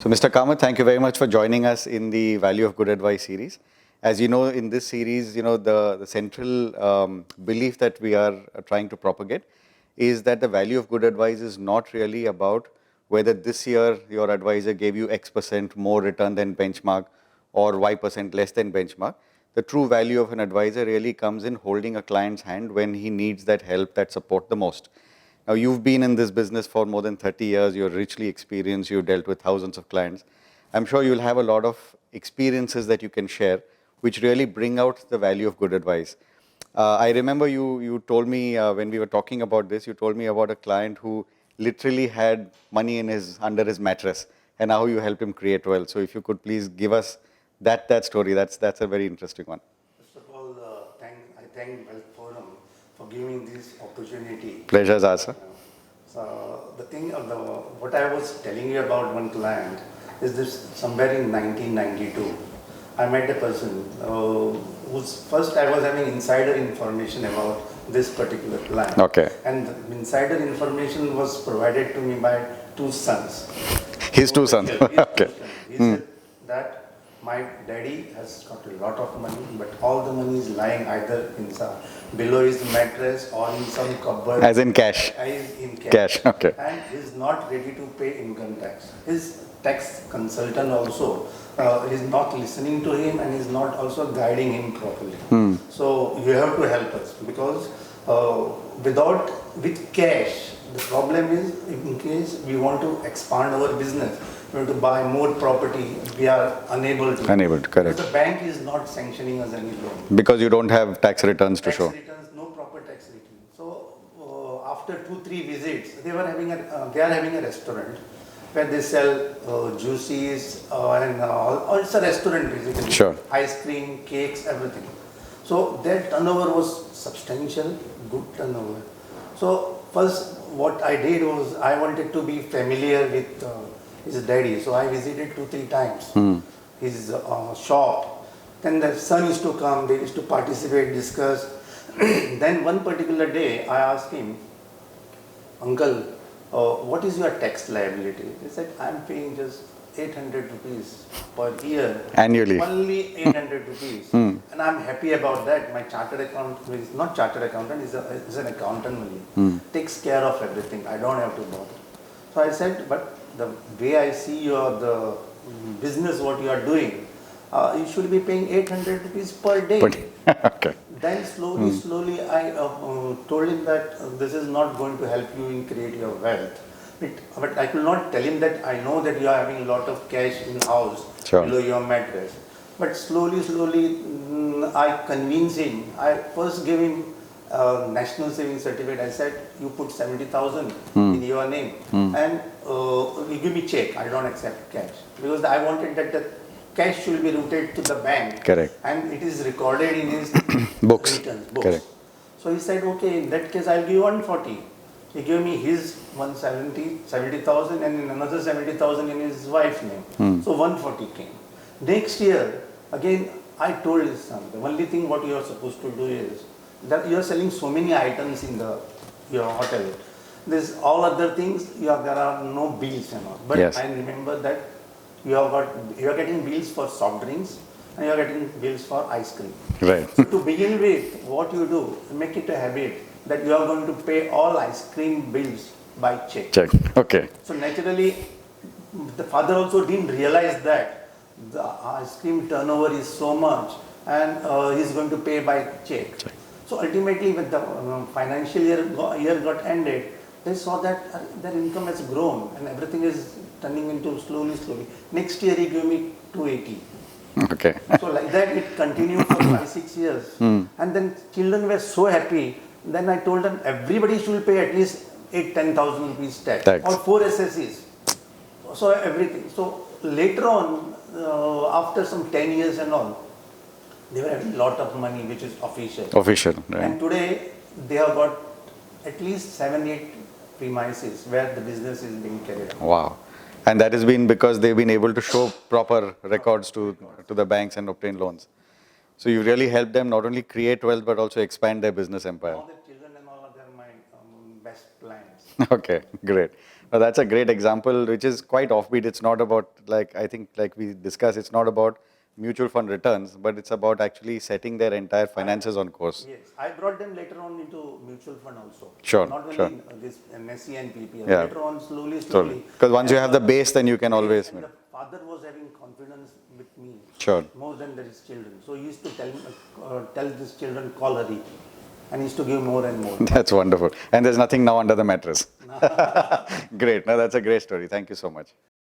So, Mr. Kamat, thank you very much for joining us in the Value of Good Advice series. As you know, in this series, the central belief that we are trying to propagate is that the value of good advice is not really about whether this year your advisor gave you X% more return than benchmark or Y% less than benchmark. The true value of an advisor really comes in holding a client's hand when he needs that help, that support the most. Now, you've been in this business for more than 30 years. You're richly experienced. You've dealt with thousands of clients. I'm sure you'll have a lot of experiences that you can share, which really bring out the value of good advice. I remember you told me when we were talking about this, you told me about a client who literally had money under his mattress and how you helped him create wealth. So if you could please give us that story, that's a very interesting one. First of all, I thank Wealth Forum for giving this opportunity. Pleasure is ours, sir. So the thing of what I was telling you about one client is this somewhere in 1992. I met a person whose first I was having insider information about this particular client. Okay. And the insider information was provided to me by two sons. His two sons. Okay. He said that my daddy has got a lot of money, but all the money is lying either below his mattress or in some cupboard. As in cash. As in cash. Cash, okay. And he's not ready to pay income tax. His tax consultant also is not listening to him and is not also guiding him properly. So you have to help us because with cash, the problem is in case we want to expand our business, we want to buy more property, we are unable to. Unable to, correct. Because the bank is not sanctioning us any loan. Because you don't have tax returns to show. Tax returns, no proper tax return. So after 2-3 visits, they are having a restaurant where they sell juices and it's a restaurant basically. Sure. Ice cream, cakes, everything. So their turnover was substantial, good turnover. So first what I did was I wanted to be familiar with his daddy. So I visited 2-3 times his shop. Then the son used to come, they used to participate, discuss. Then one particular day I asked him, Uncle, what is your tax liability? He said, I'm paying just 800 rupees per year. Annually. Only 800 rupees. And I'm happy about that. My chartered accountant, is not chartered accountant, is an accountant only. Takes care of everything. I don't have to bother. So I said, but the way I see the business, what you are doing, you should be paying 800 rupees per day. Okay. Then slowly I told him that this is not going to help you in create your wealth. But I could not tell him that I know that you are having a lot of cash in house below your mattress. But slowly I convinced him. I first gave him national savings certificate. I said, you put 70,000 in your name and you give me check. I don't accept cash because I wanted that the cash should be routed to the bank. Correct. And it is recorded in his books. returns. Correct. So he said, okay, in that case I'll give you 140. He gave me his 70,000 and another 70,000 in his wife's name. So 140 came. Next year, again, I told his son, the only thing what you are supposed to do is that you are selling so many items in your hotel. There's all other things, there are no bills and all. But yes. I remember that you are getting bills for soft drinks and you are getting bills for ice cream. Right. So to begin with, what you do, make it a habit that you are going to pay all ice cream bills by check. Check. Okay. So naturally, the father also didn't realize that the ice cream turnover is so much and he's going to pay by check. So ultimately, when the financial year got ended, they saw that their income has grown and everything is turning into slowly. Next year, he gave me 280. Okay. So like that, it continued for 5-6 years. And then children were so happy. Then I told them everybody should pay at least 8,000-10,000 rupees tax or 4 SSCs. So everything. So later on, after some 10 years and all, they were having a lot of money, which is official. Right. And today, they have got at least 7-8 premises where the business is being carried out. Wow. And that has been because they've been able to show proper records to the banks and obtain loans. So you really help them not only create wealth, but also expand their business empire. All the children and all of them are my best clients. Okay, great. That's a great example, which is quite offbeat. It's not about, like, I think, like we discussed, it's not about mutual fund returns, but it's about actually setting their entire finances on course. Yes, I brought them later on into mutual fund also. Sure, Not only sure. in this Messi and PPL. Yeah. Later on, slowly, Totally. slowly. Because once you as have the base, then you can base always. and the father was having confidence with me. Sure. More than his children. So he used to tell his children, call Hari. And he used to give more and more. That's wonderful. And there's nothing now under the mattress. Great. No, that's a great story. Thank you so much.